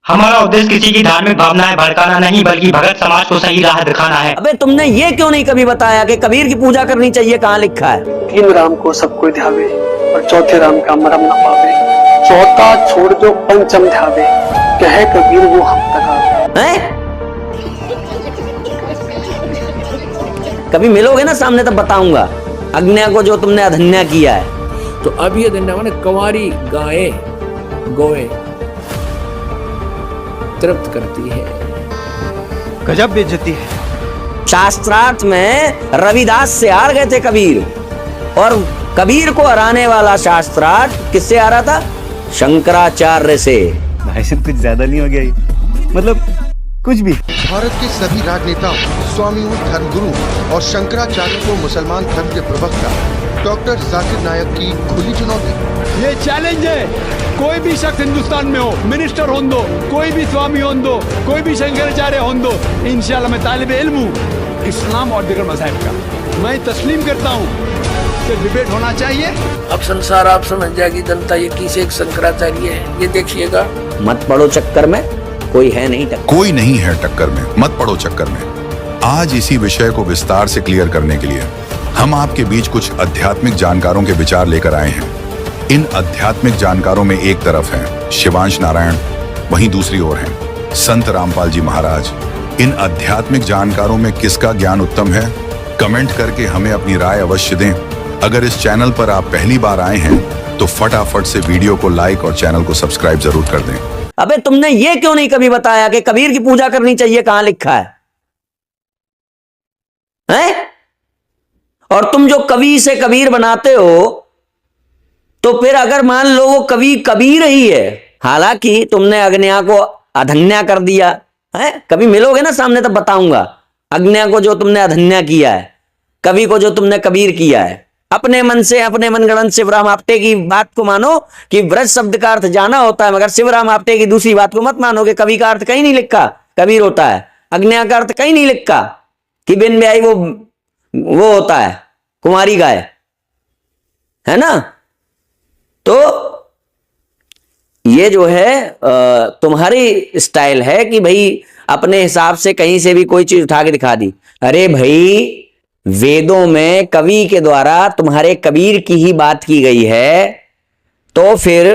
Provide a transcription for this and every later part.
हमारा उद्देश्य किसी की धार्मिक भावनाएं भड़काना नहीं बल्कि भगत समाज को सही राह दिखाना है। अबे तुमने ये क्यों नहीं कभी बताया कि कबीर की पूजा करनी चाहिए? कहाँ लिखा है? तीन राम को सब कोई ध्यावे और चौथे राम का मरम न पावे, चौथा छोड़ जो पंचम ध्यावे, कहे कबीर वो हम तक आवे। हैं? कभी मिलोगे ना सामने तब बताऊंगा अग्न्या को जो तुमने अधन्या किया है। तो अब ये धन्या माने कंवारी गायें गोए तृप्त करती है। गजब बेइज्जती है। शास्त्रार्थ में रविदास से हार गए थे कबीर, और कबीर को हराने वाला शास्त्रार्थ किससे आ रहा था? शंकराचार्य से। भाई साहब कुछ ज्यादा नहीं हो गया ये? मतलब कुछ भी। भारत के सभी राजनेताओं, स्वामियों, धर्मगुरु और शंकराचार्य को मुसलमान धर्म के प्रवक्ता डॉक्टर जाकिर नायक की खुली चुनौती। ये चैलेंज है, कोई भी शख्स हिंदुस्तान में हो, मिनिस्टर हों दो, कोई भी स्वामी हों दो, कोई भी शंकराचार्य हों दो, इंशाल्लाह मैं तालिब इल्म हूँ इस्लाम और दीगर मज़ाहिब का। मैं तस्लीम करता हूँ कि डिबेट होना चाहिए। अब संसार आप समझ जाएगी जनता ये किसे एक शंकराचार्य है, ये देखिएगा। मत पड़ो चक्कर में, कोई है नहीं टक्कर। कोई नहीं है टक्कर में, मत पड़ो चक्कर में। आज इसी विषय को विस्तार से क्लियर करने के लिए हम आपके बीच कुछ आध्यात्मिक जानकारों के विचार लेकर आए हैं। इन आध्यात्मिक जानकारों में एक तरफ हैं शिवांश नारायण, वहीं दूसरी ओर हैं संत रामपाल जी महाराज। इन आध्यात्मिक जानकारों में किसका ज्ञान उत्तम है, कमेंट करके हमें अपनी राय अवश्य दें। अगर इस चैनल पर आप पहली बार आए हैं तो फटाफट से वीडियो को लाइक और चैनल को सब्सक्राइब जरूर कर दें। अबे तुमने ये क्यों नहीं कभी बताया कि कबीर की पूजा करनी चाहिए? कहां लिखा है? हैं? और तुम जो कवि से कबीर बनाते हो, तो फिर अगर मान लो वो कवि कबीर ही है, हालांकि तुमने अग्न्या को अधन्या कर दिया है। कभी मिलोगे ना सामने तब बताऊंगा अग्न्या को जो तुमने अधन्या किया है, कवि को जो तुमने कबीर किया है। अपने मन से, अपने मनगढ़ंत शिवराम आपटे की बात को मानो कि ब्रज शब्द का अर्थ जाना होता है, मगर शिवराम आपटे की दूसरी बात को मत मानो कि कवि का अर्थ कहीं नहीं लिखा कबीर होता है, अग्न्या का अर्थ कहीं नहीं लिखा कि बिन ब्याही वो होता है कुमारी गाय, है ना। तो ये जो है तुम्हारी स्टाइल है कि भाई अपने हिसाब से कहीं से भी कोई चीज उठा के दिखा दी। अरे भाई वेदों में कवि के द्वारा तुम्हारे कबीर की ही बात की गई है, तो फिर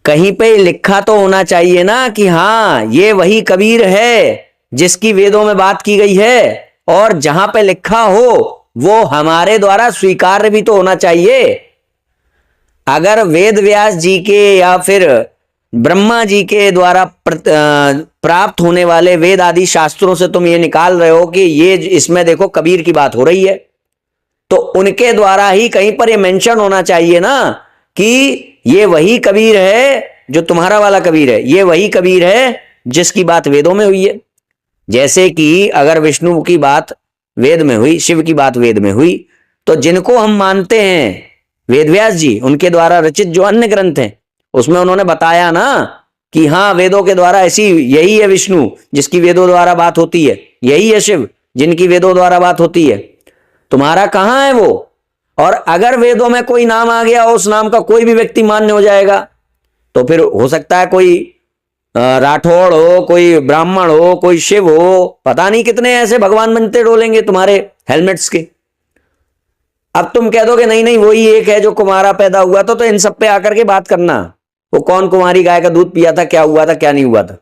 कहीं पे लिखा तो होना चाहिए ना कि हाँ ये वही कबीर है जिसकी वेदों में बात की गई है, और जहां पे लिखा हो वो हमारे द्वारा स्वीकार्य भी तो होना चाहिए। अगर वेद व्यास जी के या फिर ब्रह्मा जी के द्वारा प्राप्त होने वाले वेद आदि शास्त्रों से तुम ये निकाल रहे हो कि ये इसमें देखो कबीर की बात हो रही है, तो उनके द्वारा ही कहीं पर ये मेंशन होना चाहिए ना कि ये वही कबीर है जो तुम्हारा वाला कबीर है, ये वही कबीर है जिसकी बात वेदों में हुई है। जैसे कि अगर विष्णु की बात वेद में हुई, शिव की बात वेद में हुई, तो जिनको हम मानते हैं वेद व्यास जी, उनके द्वारा रचित जो अन्य ग्रंथ हैं उसमें उन्होंने बताया ना कि हाँ वेदों के द्वारा ऐसी, यही है विष्णु जिसकी वेदों द्वारा बात होती है, यही है शिव जिनकी वेदों द्वारा बात होती है। तुम्हारा कहाँ है वो? और अगर वेदों में कोई नाम आ गया, उस नाम का कोई भी व्यक्ति मान्य हो जाएगा, तो फिर हो सकता है कोई राठौड़ हो, कोई ब्राह्मण हो, कोई शिव हो, पता नहीं कितने ऐसे भगवान बनते डोलेंगे तुम्हारे हेलमेट्स के। अब तुम कह दोगे नहीं नहीं वही एक है जो कुमारा पैदा हुआ था, तो इन सब पे आकर के बात करना, वो कौन कुमारी गाय का दूध पिया था, क्या हुआ था क्या नहीं हुआ था।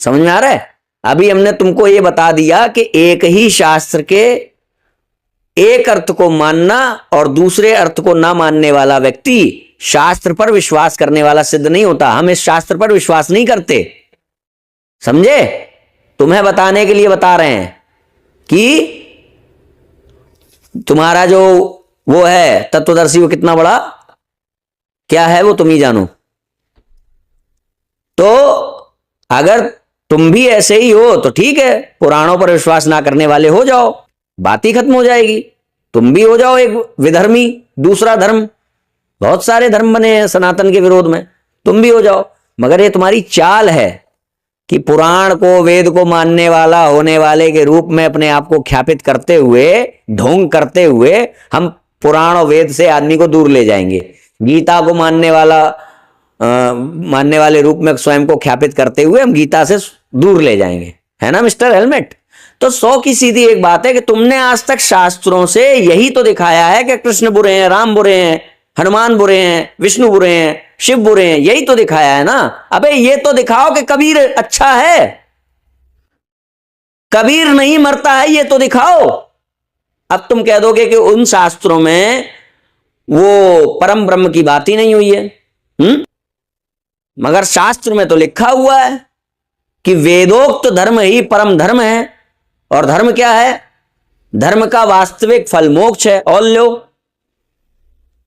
समझ में आ रहा है? अभी हमने तुमको ये बता दिया कि एक ही शास्त्र के एक अर्थ को मानना और दूसरे अर्थ को ना मानने वाला व्यक्ति शास्त्र पर विश्वास करने वाला सिद्ध नहीं होता। हम इस शास्त्र पर विश्वास नहीं करते, समझे? तुम्हें बताने के लिए बता रहे हैं कि तुम्हारा जो वो है तत्वदर्शी, वो कितना बड़ा क्या है वो तुम ही जानो। तो अगर तुम भी ऐसे ही हो तो ठीक है, पुराणों पर विश्वास ना करने वाले हो जाओ, बात ही खत्म हो जाएगी। तुम भी हो जाओ एक विधर्मी, दूसरा धर्म, बहुत सारे धर्म बने हैं सनातन के विरोध में, तुम भी हो जाओ। मगर ये तुम्हारी चाल है कि पुराण को, वेद को मानने वाला होने वाले के रूप में अपने आप को ख्यापित करते हुए, ढोंग करते हुए हम पुराण और वेद से आदमी को दूर ले जाएंगे। गीता को मानने वाला मानने वाले रूप में स्वयं को ख्यापित करते हुए हम गीता से दूर ले जाएंगे, है ना मिस्टर हेलमेट। तो 100 की सीधी एक बात है कि तुमने आज तक शास्त्रों से यही तो दिखाया है कि कृष्ण बुरे हैं, राम बुरे हैं, हनुमान बुरे हैं, विष्णु बुरे हैं, शिव बुरे हैं, यही तो दिखाया है ना। अबे ये तो दिखाओ कि कबीर अच्छा है, कबीर नहीं मरता है, ये तो दिखाओ। अब तुम कह दोगे कि उन शास्त्रों में वो परम ब्रह्म की बात ही नहीं हुई है। मगर शास्त्र में तो लिखा हुआ है कि वेदोक्त धर्म ही परम धर्म है। और धर्म क्या है? धर्म का वास्तविक फल मोक्ष है। और लो,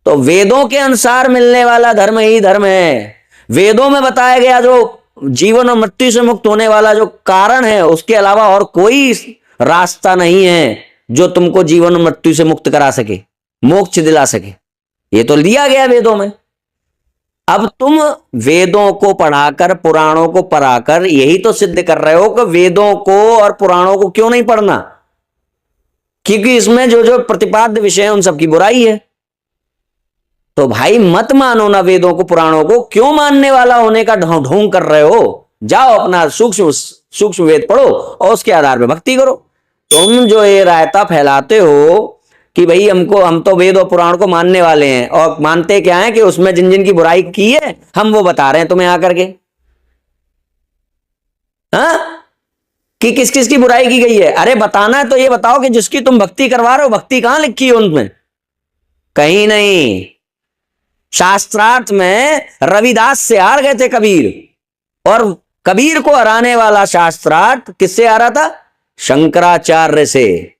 तो वेदों के अनुसार मिलने वाला धर्म ही धर्म है। वेदों में बताया गया जो जीवन और मृत्यु से मुक्त होने वाला जो कारण है, उसके अलावा और कोई रास्ता नहीं है जो तुमको जीवन और मृत्यु से मुक्त करा सके, मोक्ष दिला सके। ये तो दिया गया वेदों में। अब तुम वेदों को पढ़ाकर, पुराणों को पढ़ाकर यही तो सिद्ध कर रहे हो कि वेदों को और पुराणों को क्यों नहीं पढ़ना, क्योंकि इसमें जो जो प्रतिपाद्य विषय है उन सब की बुराई है। तो भाई मत मानो ना वेदों को पुराणों को, क्यों मानने वाला होने का ढोंग कर रहे हो? जाओ अपना सूक्ष्म वेद पढ़ो और उसके आधार पे भक्ति करो। तुम जो ये रायता फैलाते हो कि भाई हम तो वेद और पुराण को मानने वाले हैं, और मानते क्या है कि उसमें जिन जिन की बुराई की है हम वो बता रहे हैं तुम्हें आकर के, हाँ, कि किस किस की बुराई की गई है। अरे बताना है तो ये बताओ कि जिसकी तुम भक्ति करवा रहे हो, भक्ति कहां लिखी है उनमें? कहीं नहीं। शास्त्रार्थ में रविदास से हार गए थे कबीर, और कबीर को हराने वाला शास्त्रार्थ किससे आ रहा था? शंकराचार्य से।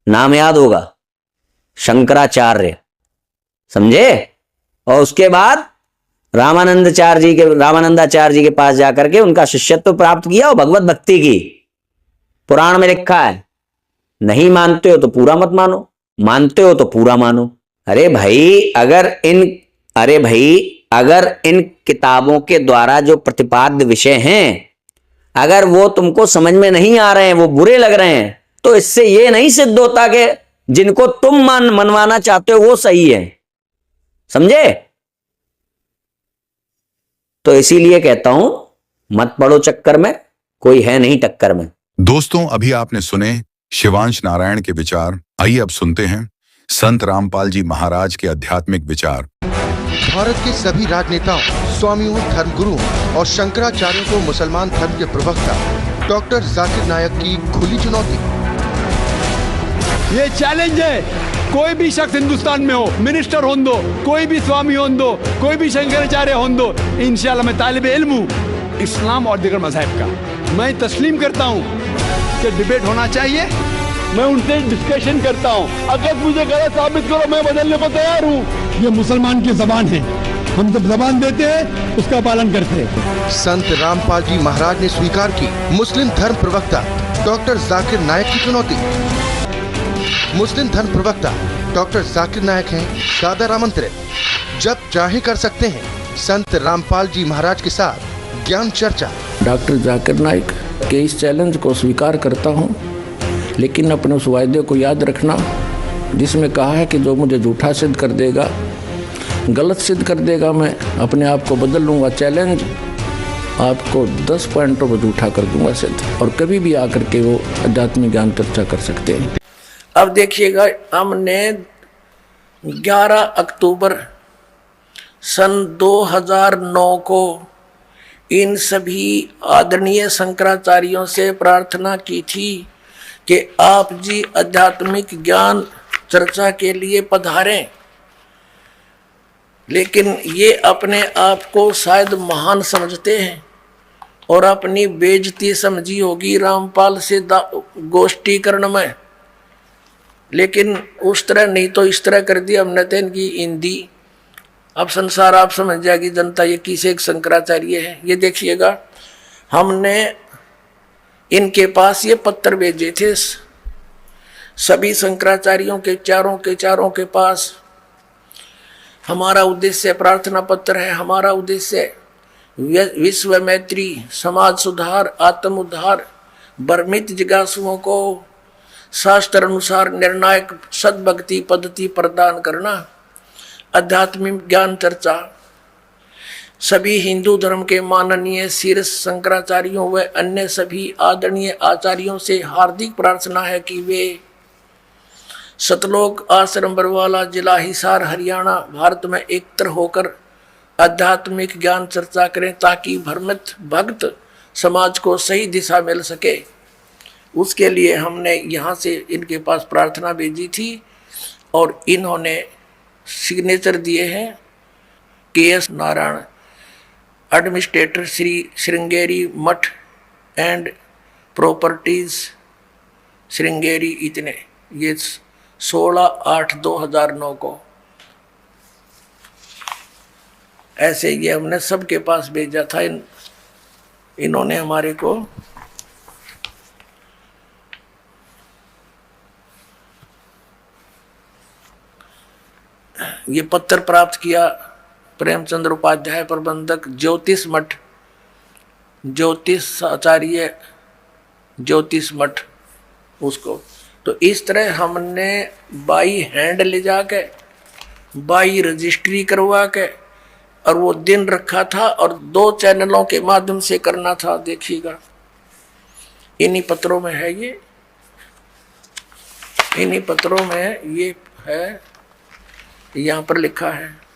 नाम याद होगा, शंकराचार्य, समझे? और उसके बाद रामानंदाचार्य जी के पास जाकर के उनका शिष्यत्व प्राप्त किया और भगवत भक्ति की। पुराण में लिखा है। नहीं मानते हो तो पूरा मत मानो, मानते हो तो पूरा मानो। अरे भाई अगर इन किताबों के द्वारा जो प्रतिपाद्य विषय हैं, अगर वो तुमको समझ में नहीं आ रहे हैं, वो बुरे लग रहे हैं, तो इससे ये नहीं सिद्ध होता कि जिनको तुम मनवाना चाहते हो वो सही है, समझे? तो इसीलिए कहता हूं मत पड़ो चक्कर में, कोई है नहीं टक्कर में। दोस्तों, अभी आपने सुने शिवांश नारायण के विचार। आइए अब सुनते हैं संत रामपाल जी महाराज के आध्यात्मिक विचार। भारत के सभी राजनेताओं, स्वामियों, धर्मगुरुओं और शंकराचार्यों को मुसलमान धर्म के प्रवक्ता डॉक्टर जाकिर नायक की खुली चुनौती। ये चैलेंज है, कोई भी शख्स हिंदुस्तान में हो, मिनिस्टर हों दो, कोई भी स्वामी हों दो, कोई भी शंकराचार्य हों दो, इंशाल्लाह मैं तालिब इल्म हूँ इस्लाम और दीगर मज़हब का। मैं तस्लीम करता हूँ कि डिबेट होना चाहिए, मैं उनसे डिस्कशन करता हूँ। अगर मुझे गलत साबित करो, मैं बदलने को तैयार हूँ। ये मुसलमान की जबान है, हम जब जबान देते हैं उसका पालन करते हैं। संत रामपाल जी महाराज ने स्वीकार की मुस्लिम धर्म प्रवक्ता डॉक्टर जाकिर नायक की चुनौती। मुस्लिम धर्म प्रवक्ता डॉक्टर जाकिर नायक हैं सादर आमंत्रित। जब चाहे कर सकते हैं संत रामपाल जी महाराज के साथ ज्ञान चर्चा। डॉक्टर जाकिर नायक के इस चैलेंज को स्वीकार करता हूँ, लेकिन अपने उस वायदे को याद रखना जिसमें कहा है कि जो मुझे झूठा सिद्ध कर देगा, गलत सिद्ध कर देगा, मैं अपने आप को बदल लूँगा। चैलेंज आपको 10 पॉइंटों पर झूठा कर दूंगा सिद्ध, और कभी भी आकर के वो आध्यात्मिक ज्ञान चर्चा कर सकते हैं। अब देखिएगा, हमने 11 अक्टूबर सन 2009 को इन सभी आदरणीय शंकराचार्यों से प्रार्थना की थी कि आप जी आध्यात्मिक ज्ञान चर्चा के लिए पधारें, लेकिन ये अपने आप को शायद महान समझते हैं और अपनी बेइज्जती समझी होगी रामपाल से गोष्ठीकरण में, लेकिन उस तरह नहीं तो इस तरह कर दिया हमने तो इनकी हिंदी। अब संसार आप समझ जाएगी जनता ये किसे एक शंकराचार्य है। ये देखिएगा, हमने इनके पास ये पत्र भेजे थे सभी शंकराचार्यों के चारों के पास। हमारा उद्देश्य प्रार्थना पत्र है, हमारा उद्देश्य विश्व मैत्री, समाज सुधार, आत्म उद्धार, भ्रमित जिज्ञासुओं को शास्त्र अनुसार निर्णायक सद्भक्ति पद्धति प्रदान करना, आध्यात्मिक ज्ञान चर्चा सभी हिंदू धर्म के माननीय शीर्ष शंकराचार्यों व अन्य सभी आदरणीय आचार्यों से हार्दिक प्रार्थना है कि वे सतलोक आश्रम बरवाला, जिला हिसार, हरियाणा, भारत में एकत्र होकर आध्यात्मिक ज्ञान चर्चा करें ताकि भ्रमित भक्त समाज को सही दिशा मिल सके। उसके लिए हमने यहाँ से इनके पास प्रार्थना भेजी थी और इन्होंने सिग्नेचर दिए हैं। KS नारायण, एडमिनिस्ट्रेटर, श्री श्रृंगेरी मठ एंड प्रॉपर्टीज श्रृंगेरी, इतने। ये 16/8/2009 को ऐसे ये हमने सबके पास भेजा था। इन्होंने हमारे को ये पत्र प्राप्त किया। प्रेमचंद्र उपाध्याय, प्रबंधक, ज्योतिष मठ, ज्योतिष आचार्य, ज्योतिष मठ, उसको। तो इस तरह हमने बाई हैंड ले जाके, बाई रजिस्ट्री करवा के, और वो दिन रखा था और 2 चैनलों के माध्यम से करना था। देखिएगा, इन्हीं पत्रों में है ये, इन्हीं पत्रों में ये है, यहाँ पर लिखा है।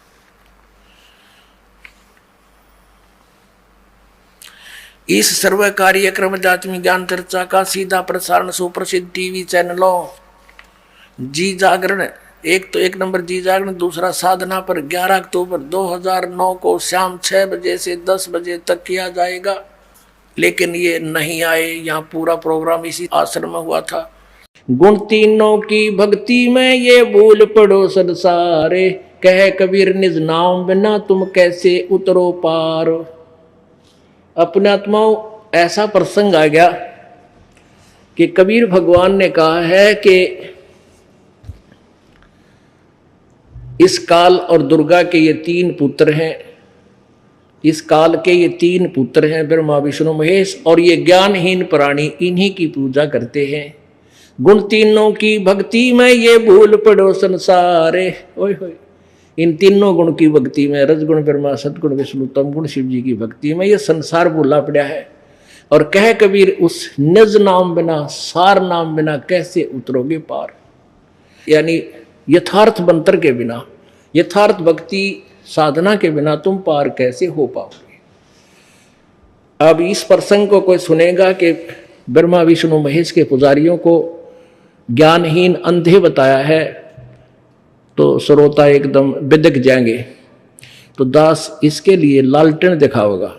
इस सर्व कार्यक्रम आध्यात्मिक ज्ञान चर्चा का सीधा प्रसारण सुप्रसिद्ध टीवी चैनलों जी जागरण, एक नंबर जी जागरण, दूसरा साधना पर 11 अक्टूबर 2009 को शाम 6 बजे से 10 बजे तक किया जाएगा। लेकिन ये नहीं आए। यहाँ पूरा प्रोग्राम इसी आश्रम में हुआ था। गुण तीनों की भक्ति में ये भूल पड़ो संसारे, कह कबीर निज नाम बिना तुम कैसे उतरो पार। अपने आत्माओं, ऐसा प्रसंग आ गया कि कबीर भगवान ने कहा है कि इस काल और दुर्गा के ये 3 पुत्र हैं। इस काल के ये 3 पुत्र हैं, ब्रह्मा विष्णु महेश, और ये ज्ञानहीन प्राणी इन्हीं की पूजा करते हैं। गुण तीनों की भक्ति में ये भूल पड़ो संसारे। ओए होए, इन तीनों गुण की भक्ति में, रजगुण ब्रह्मा, सदगुण विष्णु, तम गुण शिव जी की भक्ति में ये संसार भूला पड़ा है। और कह कबीर उस निज नाम बिना, सार नाम बिना कैसे उतरोगे पार। यानी यथार्थ मंत्र के बिना, यथार्थ भक्ति साधना के बिना तुम पार कैसे हो पाओगे। अब इस प्रसंग को कोई सुनेगा कि ब्रह्मा विष्णु महेश के पुजारियों को ज्ञानहीन अंधे बताया है, तो श्रोता एकदम बिदक जाएंगे। तो दास इसके लिए लालटेन दिखाओगा।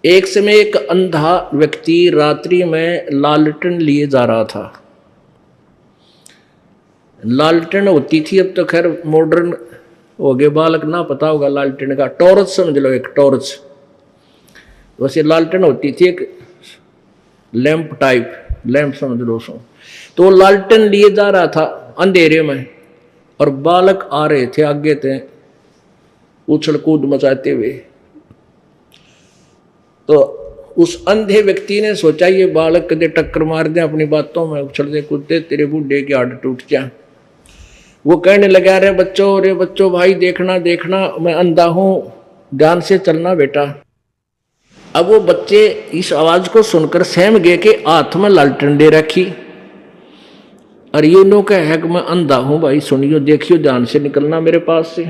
एक समय एक अंधा व्यक्ति रात्रि में लालटेन लिए जा रहा था। लालटेन होती थी, अब तो खैर मॉडर्न हो गए, बालक ना पता होगा लालटेन का, टॉर्च समझ लो, एक टॉर्च। वैसे लालटेन होती थी एक लैंप टाइप, लैंप समझ लो सो। तो लालटेन लिए जा रहा था अंधेरे में, और बालक आ रहे थे आगे थे उछल कूद मचाते हुए। तो उस अंधे व्यक्ति ने सोचा ये बालक कदे टक्कर मार दे अपनी बातों में, उछलते कूदते, तेरे बूढ़े की आड़ टूट जा। वो कहने लगा, रे बच्चों भाई देखना देखना, मैं अंधा हूं, ध्यान से चलना बेटा। अब वो बच्चे इस आवाज को सुनकर सहम गए कि हाथ में लालटेन दे रखी, और ये नो कहे कि मैं अंधा हूं भाई, सुनियो देखियो, ध्यान से निकलना मेरे पास से।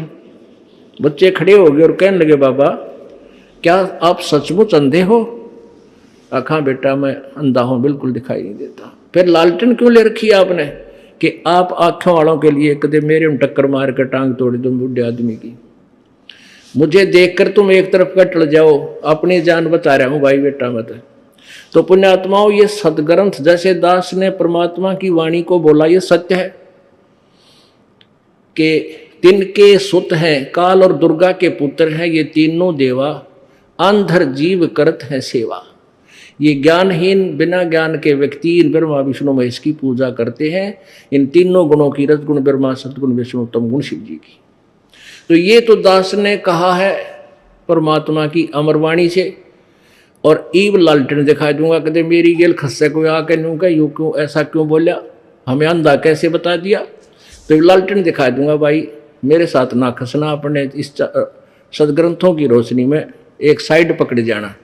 बच्चे खड़े हो गए और कहने लगे, बाबा क्या आप सचमुच अंधे हो? आखा बेटा मैं अंधा हूं, बिल्कुल दिखाई नहीं देता। फिर लालटेन क्यों ले रखी आपने? कि आप आंखों वालों के लिए कदे मेरे में टक्कर मार कर टांग तोड़ दो बूढ़े आदमी की। मुझे देखकर तुम एक तरफ कटल जाओ, अपनी जान बचा रहा हूं भाई बेटा मत। तो पुण्यात्माओं, ये सदग्रंथ जैसे दास ने परमात्मा की वाणी को बोला, ये सत्य है कि तिनके सुत हैं, काल और दुर्गा के पुत्र हैं ये तीनों देवा, अंधर जीव करत हैं सेवा। ये ज्ञानहीन बिना ज्ञान के व्यक्ति इन ब्रह्मा विष्णु महेश की पूजा करते हैं, इन तीनों गुणों की, रजगुण ब्रह्मा, सदगुण विष्णु, तम गुण शिव जी की। तो ये तो दास ने कहा है परमात्मा की अमरवाणी से। और ईब लालटेन दिखा दूंगा, कहते मेरी गेल खस्से को आके नूंगा, यूं क्यों, ऐसा क्यों बोला, हमें अंधा कैसे बता दिया। तो लालटेन दिखा दूंगा, भाई मेरे साथ ना खसना, अपने इस सदग्रंथों की रोशनी में एक साइड पकड़ जाना।